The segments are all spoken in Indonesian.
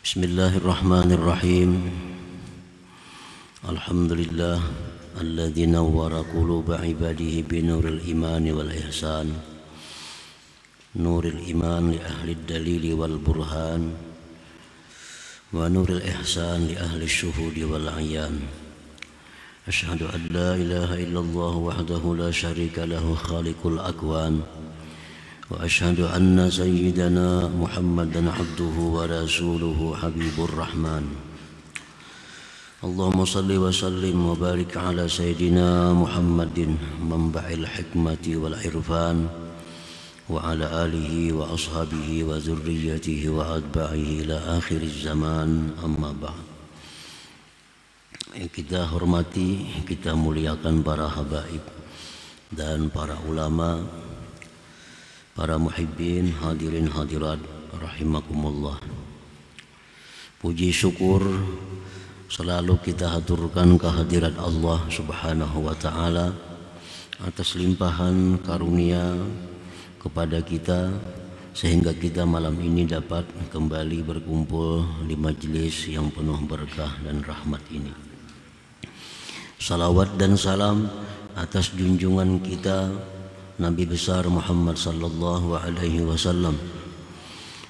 Bismillahirrahmanirrahim. Alhamdulillah alladzi nawwara quluba ibadihi binuril imani wal ihsan. Nuril iman li ahli dalili wal burhan wa nuril ihsan li ahli syuhudi wal ayan. Asyhadu an la ilaha illallah wahdahu la syarika lahu khaliqul akwan. وأشهد أن سيدنا محمدا عبده ورسوله حبيب الرحمن. اللهم صل وسلم وبارك على سيدنا محمد منبع الحكمة والعرفان وعلى آله وأصحابه وذريته وأتباعه إلى آخر الزمان. أما بعد. Kita hormati, kita muliakan para habaib dan para ulama, para muhibbin, hadirin hadirat rahimakumullah. Puji syukur selalu kita haturkan kehadirat Allah Subhanahu wa taala atas limpahan karunia kepada kita sehingga kita malam ini dapat kembali berkumpul di majelis yang penuh berkah dan rahmat ini. Salawat dan salam atas junjungan kita Nabi besar Muhammad sallallahu alaihi wasallam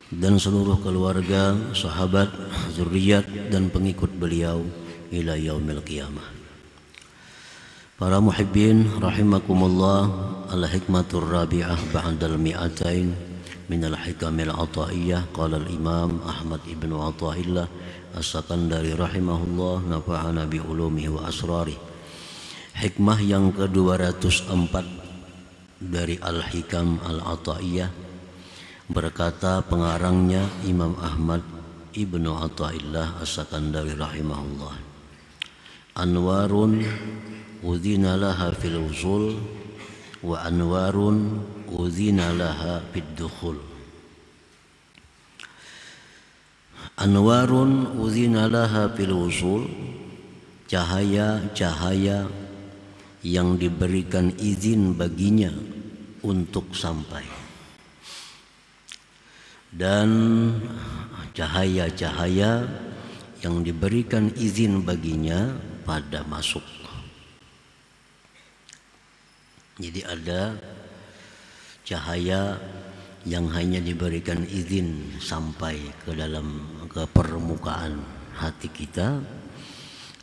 dan seluruh keluarga, sahabat, zuriat dan pengikut beliau ila yaumil qiyamah. Para muhibbin rahimakumullah, al-hikmatur rabi'ah ba'dal mi'atain min al-hikamil ataiyah. Qala al-imam Ahmad ibn Athaillah as-Sakandari rahimahullah, nafa'ana bi ulumihi wa asrarih. Hikmah yang ke-204 dari Al-Hikam Al-Ataiyah, berkata pengarangnya Imam Ahmad Ibnu Athaillah As-Sakandari rahimahullah, anwarun udhina laha fil usul wa anwarun udhina laha fid dukhul. Anwarun udhina laha fil usul, cahaya-cahaya yang diberikan izin baginya untuk sampai, dan cahaya-cahaya yang diberikan izin baginya pada masuk. Jadi ada cahaya yang hanya diberikan izin sampai ke permukaan hati kita.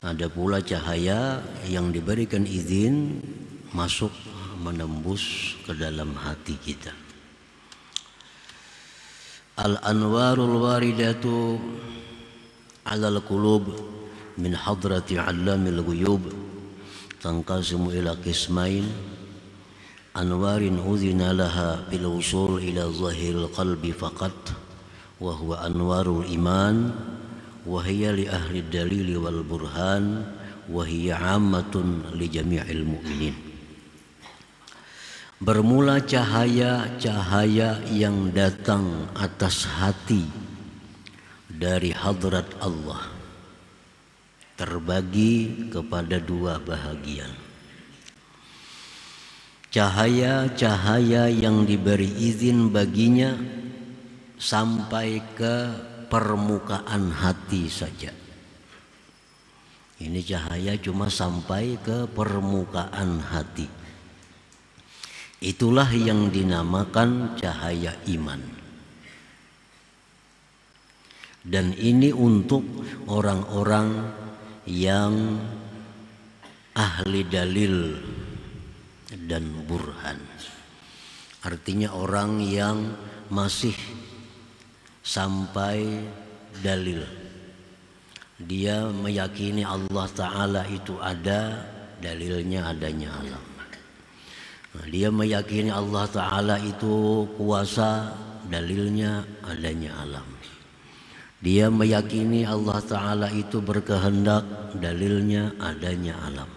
Ada pula cahaya yang diberikan izin masuk menembus ke dalam hati kita. Al-anwarul waridatu 'alal qulub min hadrati 'allamil ghuyub tanqasimu ila qismain. Anwarin udhina laha bil wusul ila zahiril qalbi faqat wa huwa anwarul iman wa hiya li ahli dalili wal burhan wa hiya 'ammatun li jami'il mu'minin. Bermula cahaya-cahaya yang datang atas hati dari hadrat Allah terbagi kepada dua bahagian. Cahaya-cahaya yang diberi izin baginya sampai ke permukaan hati saja. Ini cahaya cuma sampai ke permukaan hati. Itulah yang dinamakan cahaya iman. Dan ini untuk orang-orang yang ahli dalil dan burhan. Artinya orang yang masih sampai dalil. Dia meyakini Allah Ta'ala itu ada, dalilnya adanya alam. Dia meyakini Allah Ta'ala itu kuasa, dalilnya adanya alam. Dia meyakini Allah Ta'ala itu berkehendak, dalilnya adanya alam.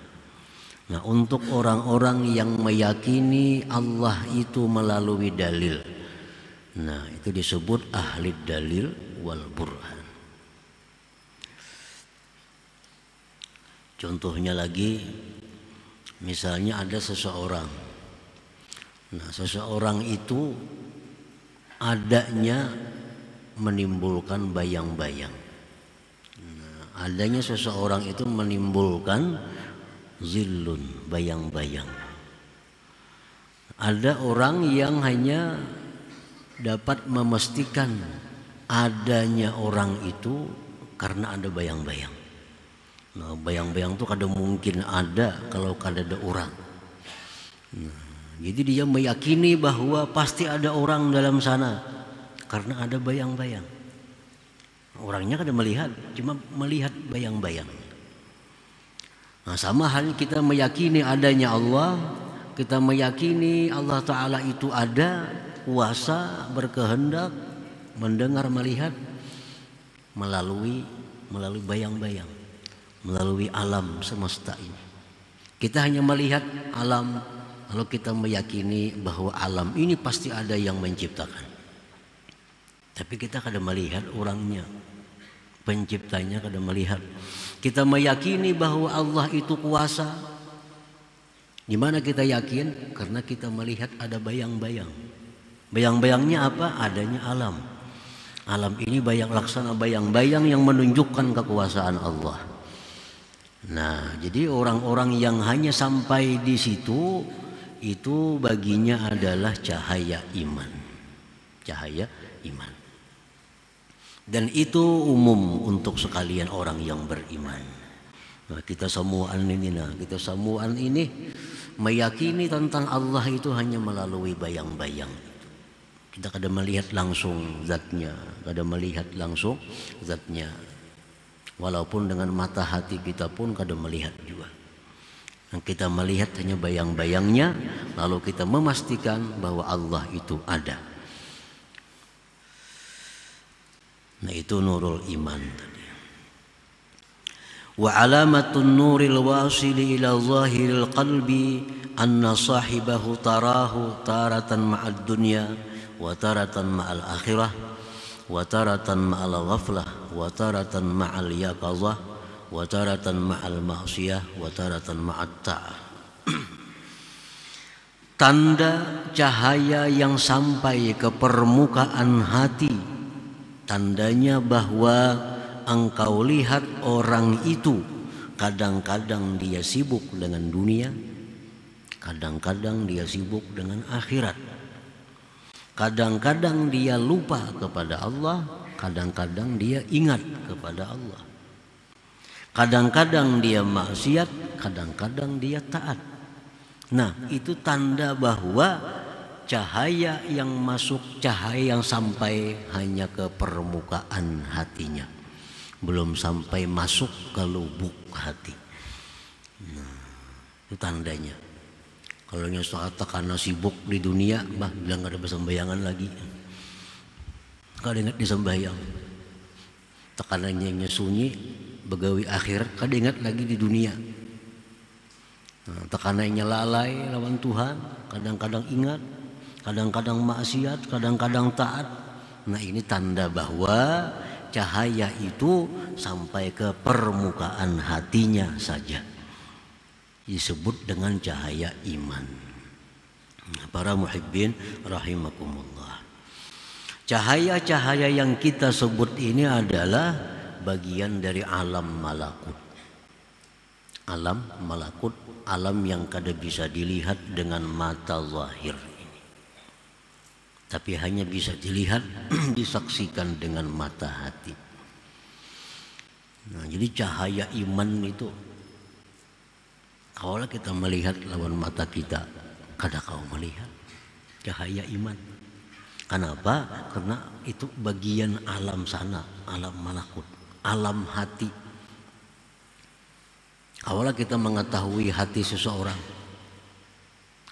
Nah, untuk orang-orang yang meyakini Allah itu melalui dalil, nah itu disebut ahli dalil wal burhan. Contohnya lagi, misalnya ada seseorang. Nah, seseorang itu adanya menimbulkan bayang-bayang. adanya seseorang itu menimbulkan zillun, bayang-bayang. Ada orang yang hanya dapat memastikan adanya orang itu karena ada bayang-bayang. Nah, bayang-bayang itu kada mungkin ada kalau kada ada orang. Nah, jadi dia meyakini bahwa pasti ada orang dalam sana karena ada bayang-bayang. Orangnya kada melihat, cuma melihat bayang-bayang. Nah, sama halnya kita meyakini adanya Allah, kita meyakini Allah Ta'ala itu ada, kuasa, berkehendak, mendengar, melihat melalui bayang-bayang, melalui alam semesta ini. Kita hanya melihat alam, lalu kita meyakini bahwa alam ini pasti ada yang menciptakan. Tapi kita kada melihat orangnya, penciptanya kada melihat. Kita meyakini bahwa Allah itu kuasa. Di mana kita yakin? Karena kita melihat ada bayang-bayang. Bayang-bayangnya apa? Adanya alam. Alam ini laksana bayang-bayang yang menunjukkan kekuasaan Allah. Nah, jadi orang-orang yang hanya sampai di situ, itu baginya adalah cahaya iman. Cahaya iman. Dan itu umum untuk sekalian orang yang beriman. Nah, kita semuaan ini meyakini tentang Allah itu hanya melalui bayang-bayang. Kita kada melihat langsung zatnya, Walaupun dengan mata hati kita pun kada melihat juga. Yang kita melihat hanya bayang-bayangnya, lalu kita memastikan bahwa Allah itu ada. Nah, itu nurul iman tadi. Wa alamatun nuril wasili ila zahiril qalbi anna sahibahu tarahu taratan ma'ad dunya wa taratan ma'al akhirah wa taratan ma'al ghaflah wa taratan ma'al yaqazah wa taratan ma'al ma'siyah wa taratan ma'at ta'ah. Tanda cahaya yang sampai ke permukaan hati, tandanya bahwa engkau lihat orang itu kadang-kadang dia sibuk dengan dunia, kadang-kadang dia sibuk dengan akhirat, kadang-kadang dia lupa kepada Allah, kadang-kadang dia ingat kepada Allah, kadang-kadang dia maksiat, kadang-kadang dia taat. Nah, itu tanda bahwa cahaya yang masuk, cahaya yang sampai hanya ke permukaan hatinya, belum sampai masuk ke lubuk hati. Nah, itu tandanya. Kalau saat karena sibuk di dunia, bilang ada sembayangan lagi, kada ingat disembayang. Tekanannya sunyi, begawi akhir, kada ingat lagi di dunia. Nah, tekanannya lalai lawan Tuhan, kadang-kadang ingat, kadang-kadang maksiat, kadang-kadang taat. Nah, ini tanda bahwa cahaya itu sampai ke permukaan hatinya saja. Disebut dengan cahaya iman. Nah, para muhibbin rahimakumullah. Cahaya-cahaya yang kita sebut ini adalah bagian dari alam malakut. Alam malakut, alam yang kada bisa dilihat dengan mata zahir. Tapi hanya bisa dilihat, disaksikan dengan mata hati. Nah, jadi cahaya iman itu, kalau kita melihat lawan mata kita, kada kau melihat cahaya iman. Kenapa? Karena itu bagian alam sana, alam malakut, alam hati. Kaulah kita mengetahui hati seseorang,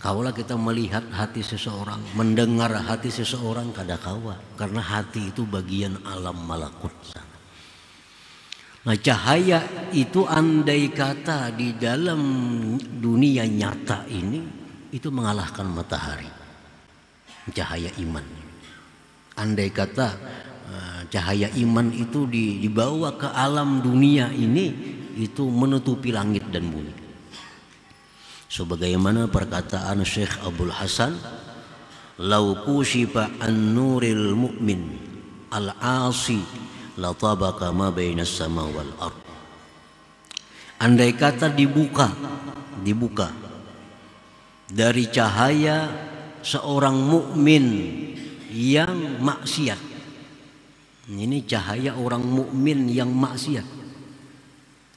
kaulah kita melihat hati seseorang, mendengar hati seseorang, kada kawa, karena hati itu bagian alam malakut. Nah, cahaya itu andai kata di dalam dunia nyata ini itu mengalahkan matahari, cahaya iman. Andai kata cahaya iman itu dibawa ke alam dunia ini, itu menutupi langit dan bumi. Sebagaimana perkataan Syekh Abdul Hasan, "Lau kushifa an nuril mu'min al-'asi la tabaqa ma bainas sama wal ard." Andai kata dibuka dari cahaya seorang mukmin yang maksiat. Ini cahaya orang mukmin yang maksiat.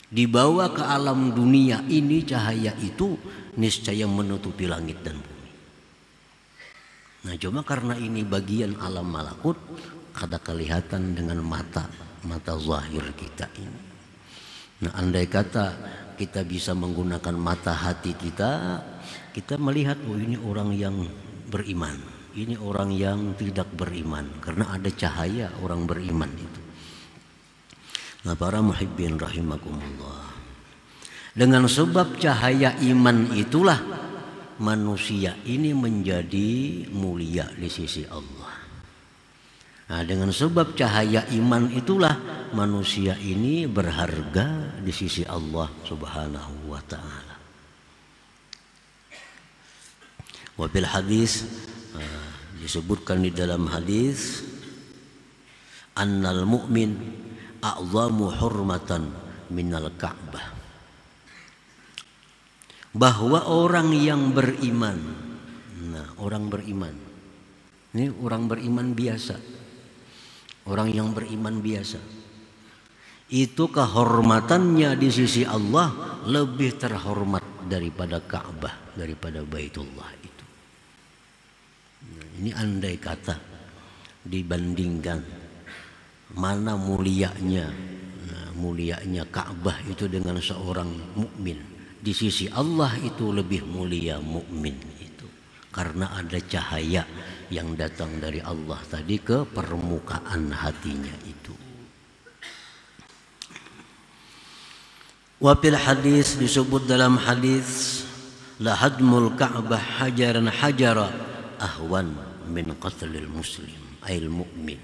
Dibawa ke alam dunia ini, cahaya itu niscaya menutupi langit dan bumi. Nah, cuma karena ini bagian alam malakut, kada kelihatan dengan mata zahir kita ini. Nah, andai kata kita bisa menggunakan mata hati kita melihat, oh ini orang yang beriman, ini orang yang tidak beriman, karena ada cahaya orang beriman itu. Nah, para muhibbin rahimakumullah, dengan sebab cahaya iman itulah manusia ini menjadi mulia di sisi Allah. Nah, dengan sebab cahaya iman itulah manusia ini berharga di sisi Allah Subhanahu wa ta'ala. Wabil hadis, disebutkan di dalam hadis, annal mu'min a'zamu hurmatan minal Ka'bah, bahwa orang yang beriman, nah orang beriman ini orang beriman biasa, orang yang beriman biasa itu kehormatannya di sisi Allah lebih terhormat daripada Ka'bah, daripada Baitullah itu. Nah, ini andai kata dibandingkan mana mulianya, nah, mulianya Ka'bah itu dengan seorang mukmin, di sisi Allah itu lebih mulia mukmin itu, karena ada cahaya yang datang dari Allah tadi ke permukaan hatinya itu. Wafil hadis, disebut dalam hadis, la hadmul Ka'bah hajaran hajara ahwan min qatlil muslim ail mu'min.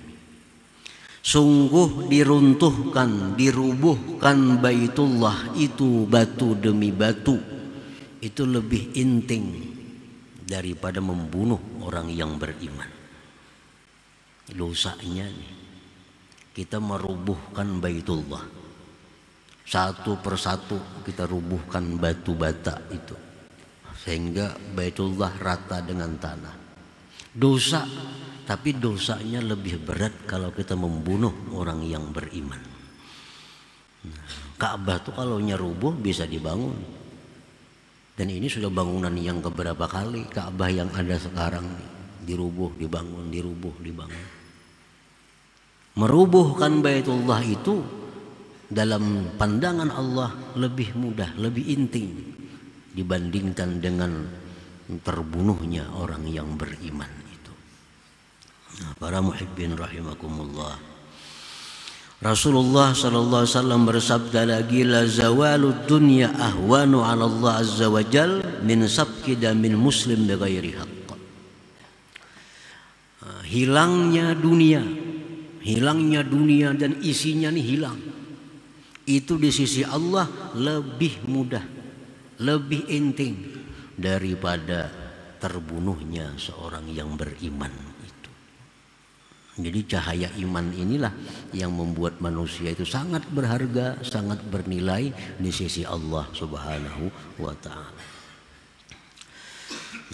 Sungguh diruntuhkan, dirubuhkan Baitullah itu batu demi batu, itu lebih inting daripada membunuh orang yang beriman. Dosanya nih, kita merubuhkan Baitullah, satu persatu kita rubuhkan batu bata itu, sehingga Baitullah rata dengan tanah. Dosa, tapi dosanya lebih berat kalau kita membunuh orang yang beriman. Nah, Ka'bah tuh kalau nyerubuh bisa dibangun. Dan ini sudah bangunan yang keberapa kali Ka'bah yang ada sekarang dirubuh, dibangun, dirubuh, dibangun. Merubuhkan Baitullah itu dalam pandangan Allah lebih mudah, lebih intim dibandingkan dengan terbunuhnya orang yang beriman. Para muhibbin rahimakumullah, Rasulullah sallallahu alaihi wasallam bersabda lagi, la zawalud dunya ahwanu 'ala Allah azza wa jal min sabqi damin muslim bighairi haqq. Hilangnya dunia dan isinya nih hilang, itu di sisi Allah lebih mudah, lebih intim daripada terbunuhnya seorang yang beriman. Jadi cahaya iman inilah yang membuat manusia itu sangat berharga, sangat bernilai di sisi Allah Subhanahu wa ta'ala.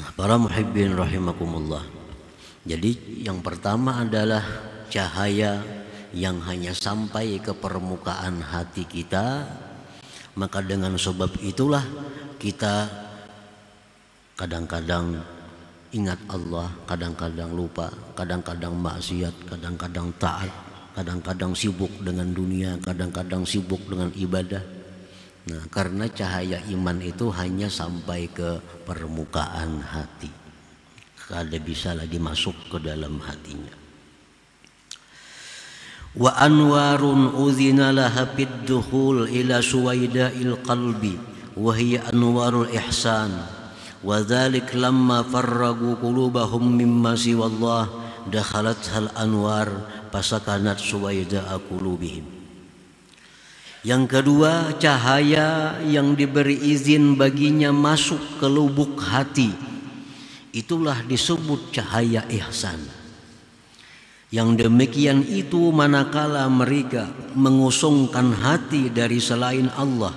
Nah, para muhibbin rahimakumullah, jadi yang pertama adalah cahaya yang hanya sampai ke permukaan hati kita. Maka dengan sebab itulah kita kadang-kadang ingat Allah, kadang-kadang lupa, kadang-kadang maksiat, kadang-kadang taat, kadang-kadang sibuk dengan dunia, kadang-kadang sibuk dengan ibadah. Nah, karena cahaya iman itu hanya sampai ke permukaan hati, kada bisa lagi masuk ke dalam hatinya. Wa anwarun udhina laha bid-dukhul ila suwaida'il qalbi wa hiya anwarul ihsan. Wa dzalik lamma farragu qulubahum mimma siwallah dakhalathal anwar fasakanat suwaida'a qulubihim. Yang kedua, cahaya yang diberi izin baginya masuk ke lubuk hati, itulah disebut cahaya ihsan. Yang demikian itu manakala mereka mengosongkan hati dari selain Allah,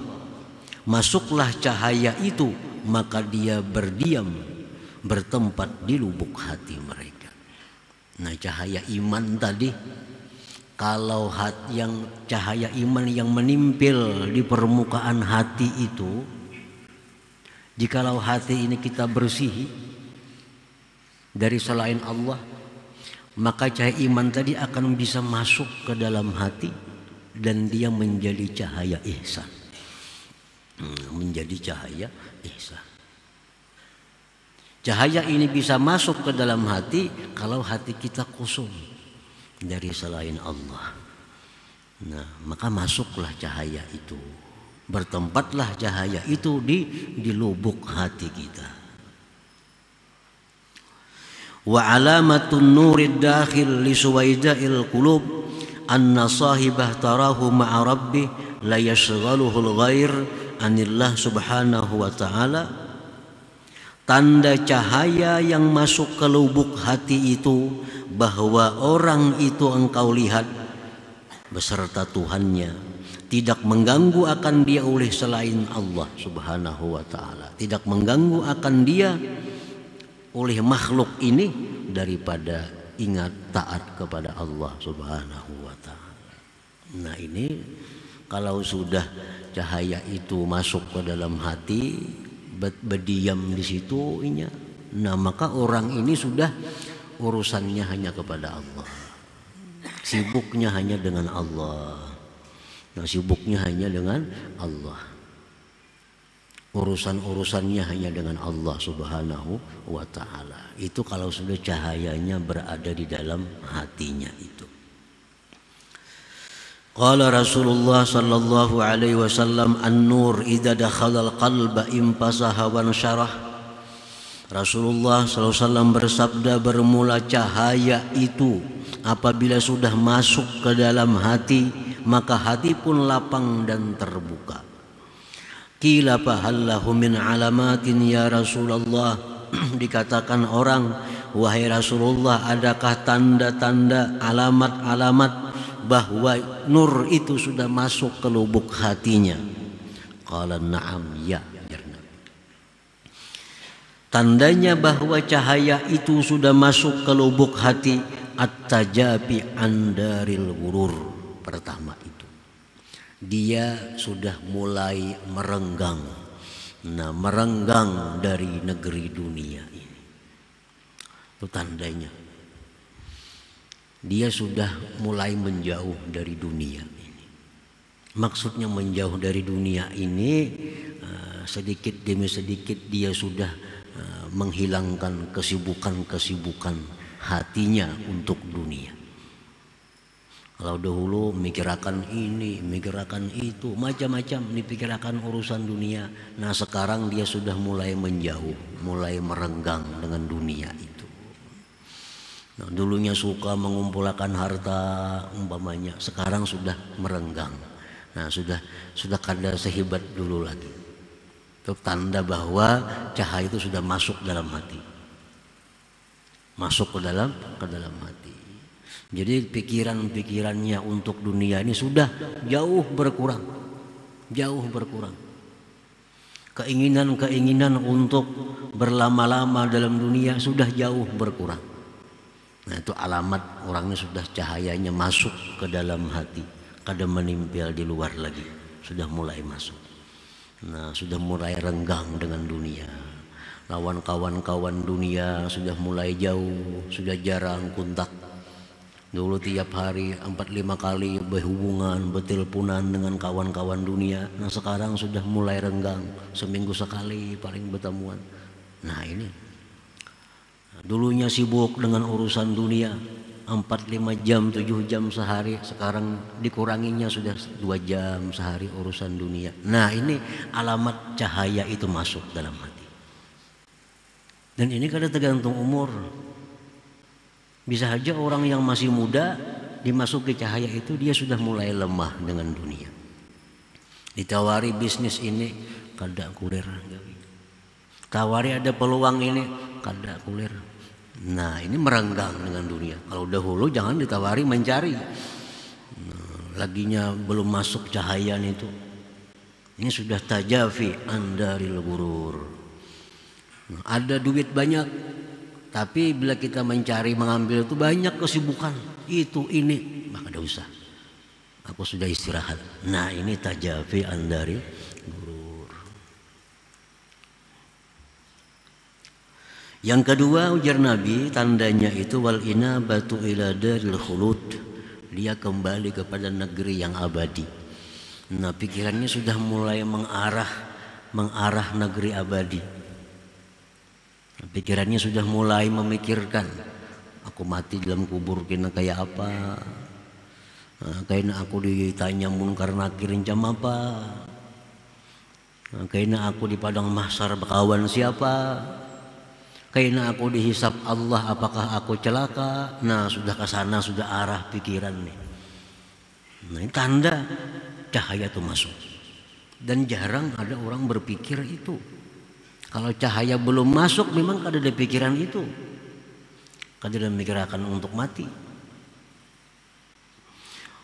Masuklah cahaya itu, maka dia berdiam, bertempat di lubuk hati mereka. Nah, cahaya iman tadi, kalau yang cahaya iman yang menimpil di permukaan hati itu, jikalau hati ini kita bersihi dari selain Allah, maka cahaya iman tadi akan bisa masuk ke dalam hati dan dia menjadi cahaya ihsan. Menjadi cahaya ihsan. Cahaya ini bisa masuk ke dalam hati kalau hati kita kosong dari selain Allah. Nah, maka masuklah cahaya itu. Bertempatlah cahaya itu di lubuk hati kita. Wa alamatun nurid dakhil li suwaida'il qulub anna sahibah tarahu ma'a rabbih la yashghaluhul ghair anillah subhanahu wa ta'ala. Tanda cahaya yang masuk ke lubuk hati itu bahwa orang itu engkau lihat beserta Tuhannya, tidak mengganggu akan dia oleh selain Allah subhanahu wa ta'ala, tidak mengganggu akan dia oleh makhluk ini daripada ingat taat kepada Allah subhanahu wa ta'ala. Nah, ini kalau sudah cahaya itu masuk ke dalam hati, berdiam di situ, nah maka orang ini sudah urusannya hanya kepada Allah, sibuknya hanya dengan Allah. Nah, sibuknya hanya dengan Allah, urusannya hanya dengan Allah subhanahu wa ta'ala. Itu kalau sudah cahayanya berada di dalam hatinya itu. Qala Rasulullah sallallahu alaihi wasallam, an-nur idza dakhala al-qalba impasaha wa syarah. Rasulullah sallallahu alaihi wasallam bersabda, bermula cahaya itu apabila sudah masuk ke dalam hati, maka hati pun lapang dan terbuka. Qila fahallahu min alamatin ya Rasulullah. Dikatakan orang, wahai Rasulullah, adakah tanda-tanda, alamat-alamat bahwa nur itu sudah masuk ke lubuk hatinya? Qala na'am, ya. Tandanya bahwa cahaya itu sudah masuk ke lubuk hati, at-tajabi andaril ghurur. Pertama itu, dia sudah mulai merenggang. Nah, merenggang dari negeri dunia ini. Itu tandanya. Dia sudah mulai menjauh dari dunia ini. Maksudnya menjauh dari dunia ini, sedikit demi sedikit dia sudah menghilangkan kesibukan-kesibukan hatinya untuk dunia. Kalau dahulu mikirakan ini, mikirakan itu, macam-macam dipikirkan urusan dunia. Nah, sekarang dia sudah mulai menjauh, mulai merenggang dengan dunia itu. Nah, dulunya suka mengumpulkan harta umpamanya, sekarang sudah merenggang. Nah, sudah kada sehebat dulu lagi. Itu tanda bahwa cahaya itu sudah masuk dalam hati. Masuk ke dalam hati. Jadi pikiran-pikirannya untuk dunia ini sudah jauh berkurang. Jauh berkurang. Keinginan-keinginan untuk berlama-lama dalam dunia sudah jauh berkurang. Nah, itu alamat orangnya sudah cahayanya masuk ke dalam hati, kada menimpil di luar lagi, sudah mulai masuk. Nah, sudah mulai renggang dengan dunia. Lawan kawan-kawan dunia sudah mulai jauh, sudah jarang kontak. Dulu tiap hari 4-5 kali berhubungan, berteleponan dengan kawan-kawan dunia. Nah, sekarang sudah mulai renggang, seminggu sekali paling bertemuan. Nah, ini dulunya sibuk dengan urusan dunia 4-5 jam, 7 jam sehari, sekarang dikuranginya sudah 2 jam sehari urusan dunia. Nah, ini alamat cahaya itu masuk dalam hati. Dan ini kadang tergantung umur. Bisa saja orang yang masih muda dimasuki cahaya itu dia sudah mulai lemah dengan dunia. Ditawari bisnis ini kada kulir. Tawari ada peluang ini kada kulir. Nah, ini merenggang dengan dunia. Kalau dahulu jangan ditawari mencari. Nah, laginya belum masuk cahaya itu. Ini sudah tajafi andaril ghurur. Ada duit banyak, tapi bila kita mencari mengambil itu banyak kesibukan, itu ini, maka tidak usah. Aku sudah istirahat. Nah ini tajafi andaril ghurur. Yang kedua ujar Nabi, tandanya itu wal inabatu ila daril khulud. Dia kembali kepada negeri yang abadi. Nah pikirannya sudah mulai mengarah negeri abadi. Pikirannya sudah mulai memikirkan, aku mati dalam kubur kena kayak apa, kayaknya aku ditanya munkar nakir jam apa, kayaknya aku di padang mahsyar berkawan siapa, kayaknya aku dihisap Allah apakah aku celaka. Nah sudah ke sana, sudah arah pikiran nih. Nah ini tanda cahaya itu masuk. Dan jarang ada orang berpikir itu. Kalau cahaya belum masuk memang kada ada pikiran itu. Kada ada memikirkan untuk mati.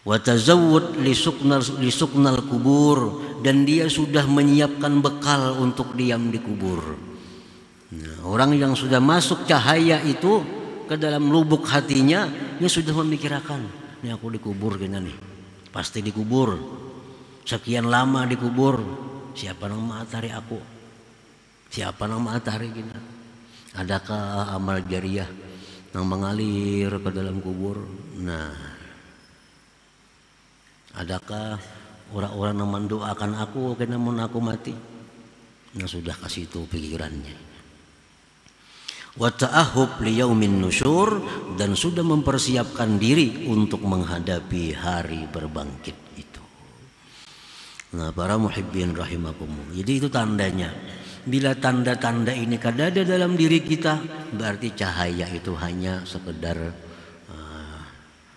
Wa tazawwud li suknal kubur, dan dia sudah menyiapkan bekal untuk diam di kubur. Nah, orang yang sudah masuk cahaya itu ke dalam lubuk hatinya, dia sudah memikirkan, ini aku dikubur gini nih. Pasti dikubur. Sekian lama dikubur, siapa nang matahari aku? Siapa nang matahari gini? Adakah amal jariah yang mengalir ke dalam kubur? Nah, adakah orang-orang yang mendoakan aku karena mau aku mati? Nah sudah kasih itu pikirannya. Wa ta'ahub liyaumin nusyur, dan sudah mempersiapkan diri untuk menghadapi hari berbangkit itu. Nah para muhibbin rahimakumullah, jadi itu tandanya. Bila tanda-tanda ini kada ada dalam diri kita, berarti cahaya itu hanya sekedar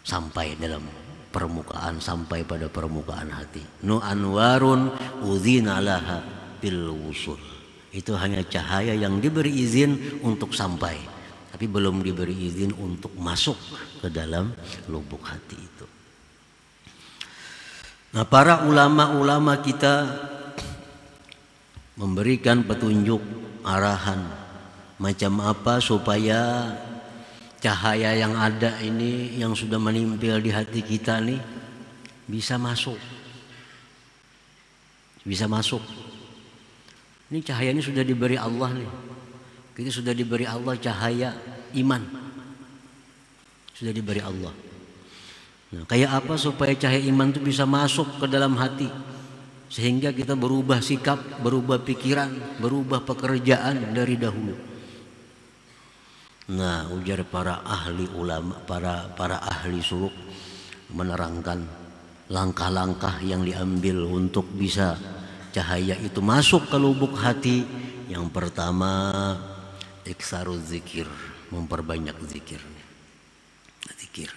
sampai dalam permukaan, sampai pada permukaan hati. Nu anwarun udzina laha bil wusul. Itu hanya cahaya yang diberi izin untuk sampai, tapi belum diberi izin untuk masuk ke dalam lubuk hati itu. Nah para ulama-ulama kita memberikan petunjuk arahan macam apa supaya cahaya yang ada ini, yang sudah menimpil di hati kita nih, bisa masuk. Bisa masuk. Ini cahaya ini sudah diberi Allah nih. Kita sudah diberi Allah cahaya iman. Sudah diberi Allah. Nah, kayak apa supaya cahaya iman itu bisa masuk ke dalam hati, sehingga kita berubah sikap, berubah pikiran, berubah pekerjaan dari dahulu. Nah, ujar para ahli ulama, para ahli suluk menerangkan langkah-langkah yang diambil untuk bisa cahaya itu masuk ke lubuk hati. Yang pertama, iksaruz zikir, memperbanyak zikir. Zikir.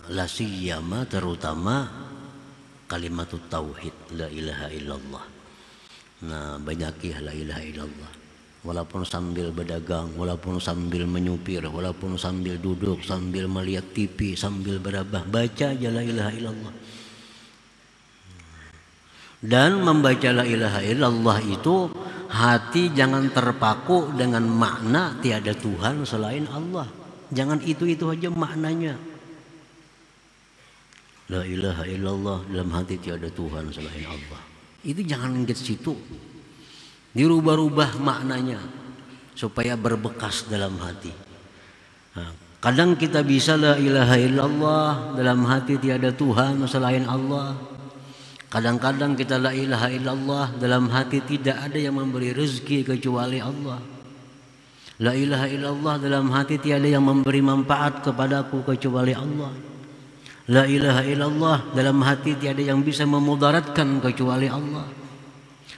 La siyama, terutama kalimatut tauhid, la ilaha illallah. Nah, banyakilah la ilaha illallah. Walaupun sambil berdagang, walaupun sambil menyupir, walaupun sambil duduk, sambil melihat TV, sambil berabah, baca aja la ilaha illallah. Dan membaca la ilaha illallah itu hati jangan terpaku dengan makna tiada Tuhan selain Allah. Jangan itu aja maknanya. La ilaha illallah, dalam hati tiada Tuhan selain Allah. Itu jangan ke situ. Dirubah-rubah maknanya supaya berbekas dalam hati. Nah, kadang kita bisa la ilaha illallah, dalam hati tiada Tuhan selain Allah. Kadang-kadang kita la ilaha illallah, dalam hati tidak ada yang memberi rezeki kecuali Allah. La ilaha illallah, dalam hati tiada yang memberi manfaat kepadaku kecuali Allah. La ilaha illallah, dalam hati tiada yang bisa memudaratkan kecuali Allah.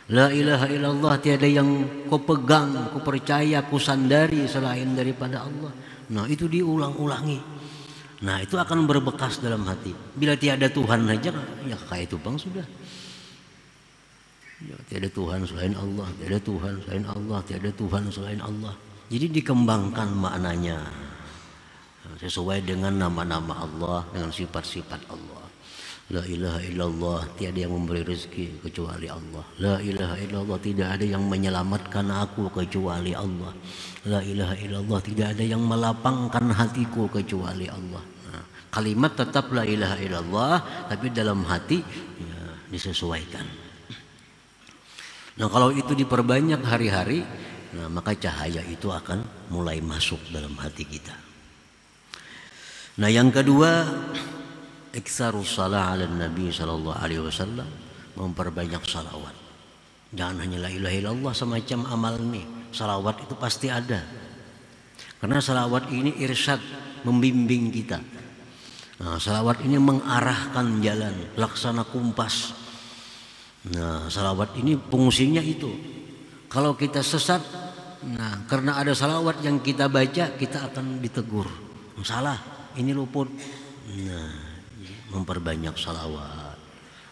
La ilaha illallah, tiada yang kau pegang, kau percaya, kau sandari selain daripada Allah. Nah itu diulang-ulangi. Nah itu akan berbekas dalam hati. Bila tiada Tuhan saja, ya kayak itu bang sudah. Ya, tiada Tuhan selain Allah, tiada Tuhan selain Allah, tiada Tuhan selain Allah. Jadi dikembangkan maknanya sesuai dengan nama-nama Allah, dengan sifat-sifat Allah. La ilaha illallah, tiada yang memberi rezeki kecuali Allah. La ilaha illallah, tidak ada yang menyelamatkan aku kecuali Allah. La ilaha illallah, tidak ada yang melapangkan hatiku kecuali Allah. Nah, kalimat tetap la ilaha illallah, tapi dalam hati ya, disesuaikan. Nah, kalau itu diperbanyak hari-hari, nah, maka cahaya itu akan mulai masuk dalam hati kita. Nah, yang kedua, iksarus salah ala Nabi sallallahu alaihi wasallam, memperbanyak salawat. Jangan hanya la ilaha illallah semacam amal nih. Salawat itu pasti ada. Karena salawat ini irsyad, membimbing kita. Nah, salawat ini mengarahkan jalan, laksana kumpas. Nah, salawat ini fungsinya itu. Kalau kita sesat, nah karena ada salawat yang kita baca, kita akan ditegur. Salah, ini luput. Nah, memperbanyak salawat.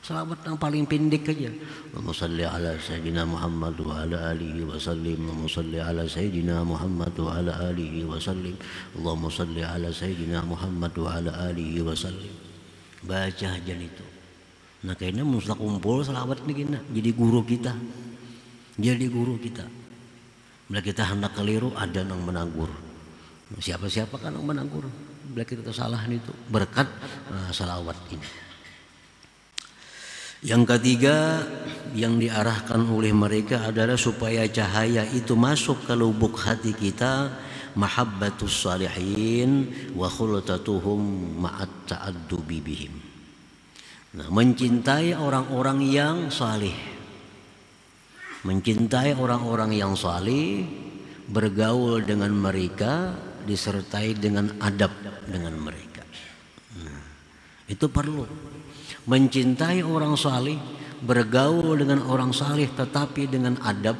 Salawat yang paling pendek aja. Allahumma shalli ala sayyidina Muhammad wa ala alihi wa sallim. Allahumma shalli ala sayyidina Muhammad wa ala alihi wa sallim. Allahumma shalli ala sayyidina Muhammad wa ala alihi wa sallim. Baca aja itu. Nah, kayaknya mesti kumpul salawat nih kita. Jadi guru kita. Jadi guru kita. Bila kita hendak keliru, ada yang menegur. Siapa-siapa kan yang menegur. Bila kita kesalahan itu berkat salawat ini. Yang ketiga yang diarahkan oleh mereka adalah supaya cahaya itu masuk ke lubuk hati kita, mahabbatus salihin wa khultatuhum ma'at ta'addubi bihim. Nah, mencintai orang-orang yang salih. Mencintai orang-orang yang salih, bergaul dengan mereka, disertai dengan adab dengan mereka. Nah, itu perlu. Mencintai orang salih, bergaul dengan orang salih, tetapi dengan adab.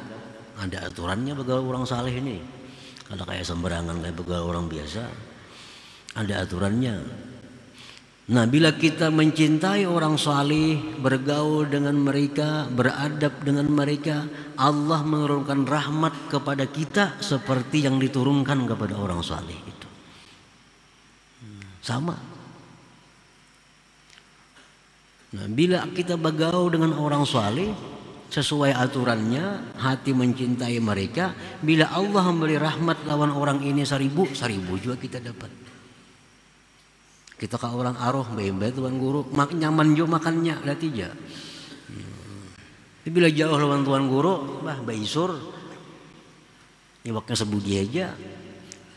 Ada aturannya bergaul orang salih ini. Kalau kayak sembarangan kayak bergaul orang biasa, ada aturannya. Nah, bila kita mencintai orang salih, bergaul dengan mereka, beradab dengan mereka, Allah menurunkan rahmat kepada kita seperti yang diturunkan kepada orang salih itu. Sama. Nah, bila kita bergaul dengan orang salih sesuai aturannya, hati mencintai mereka, bila Allah memberi rahmat lawan orang ini 1000 juga kita dapat. Kita ke orang aroh, baik tuan guru, nyaman jo makannya, lihat aja. Bila jauh lawan tuan guru, baisur, iwaknya sebudi aja.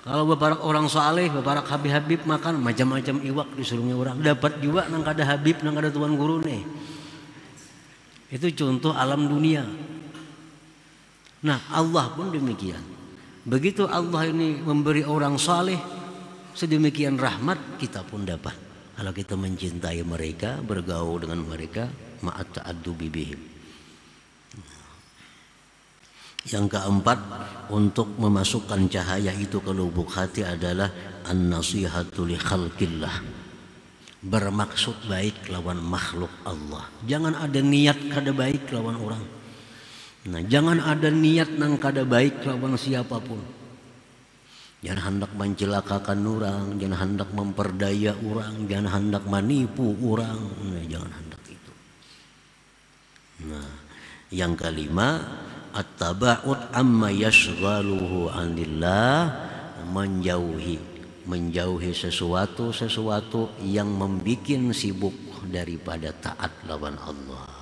Kalau beberapa orang saleh, beberapa habib makan macam-macam iwak disuruhnya orang, dapat juga nang kada habib, nang kada tuan guru nih. Itu contoh alam dunia. Nah, Allah pun demikian. Begitu Allah ini memberi orang saleh sedemikian rahmat, kita pun dapat. Kalau kita mencintai mereka, bergaul dengan mereka, ma'at ta'addubi bihim. Yang keempat, untuk memasukkan cahaya itu ke lubuk hati adalah an-nasihatu li khalqillah. Bermaksud baik lawan makhluk Allah. Jangan ada niat kada baik lawan orang. Nah, jangan ada niat nang kada baik lawan siapapun. Jangan hendak mencelakakan orang, jangan hendak memperdaya orang, jangan hendak menipu orang. Nah, jangan hendak itu. Nah, yang kelima, at-taba'ud amma yashghaluhu 'anillah, menjauhi sesuatu yang membikin sibuk daripada taat lawan Allah.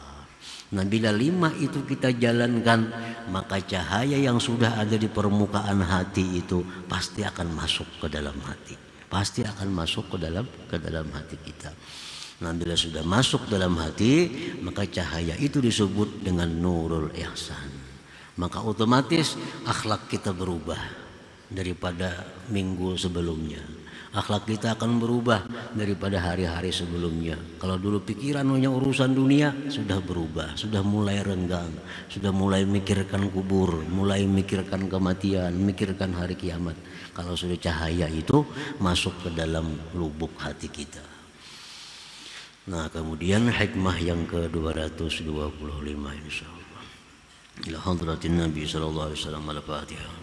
Nah, bila 5 itu kita jalankan, maka cahaya yang sudah ada di permukaan hati itu pasti akan masuk ke dalam hati. Pasti akan masuk ke dalam hati kita. Nah, bila sudah masuk dalam hati, maka cahaya itu disebut dengan nurul ihsan. Maka otomatis akhlak kita berubah daripada minggu sebelumnya. Akhlak kita akan berubah daripada hari-hari sebelumnya. Kalau dulu pikiran hanya urusan dunia, sudah berubah, sudah mulai renggang, sudah mulai mikirkan kubur, mulai mikirkan kematian, mikirkan hari kiamat. Kalau sudah cahaya itu masuk ke dalam lubuk hati kita. Nah, kemudian hikmah yang ke-225 insyaallah. Ila hadratin Nabi sallallahu alaihi wasallam, al-Fatihah.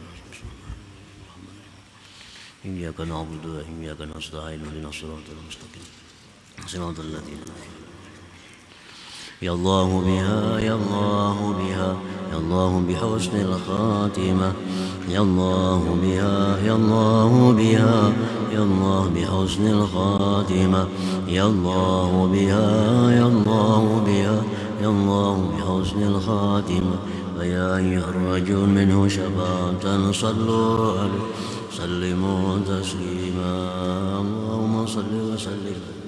Iyyaka na'budu wa iyyaka nasta'in, ihdinas siratal mustaqim. Shiratal ladzina يا الله بها يا الله بها يا الله بحسن الخاتمة يا الله بها يا الله بها يا الله بحسن الخاتمة يا الله بها يا الله بها يا الله بحسن الخاتمة فيا أيها الرجل منه شفاعة صلوا عليه سلموا تسليما اللهم صل وسلم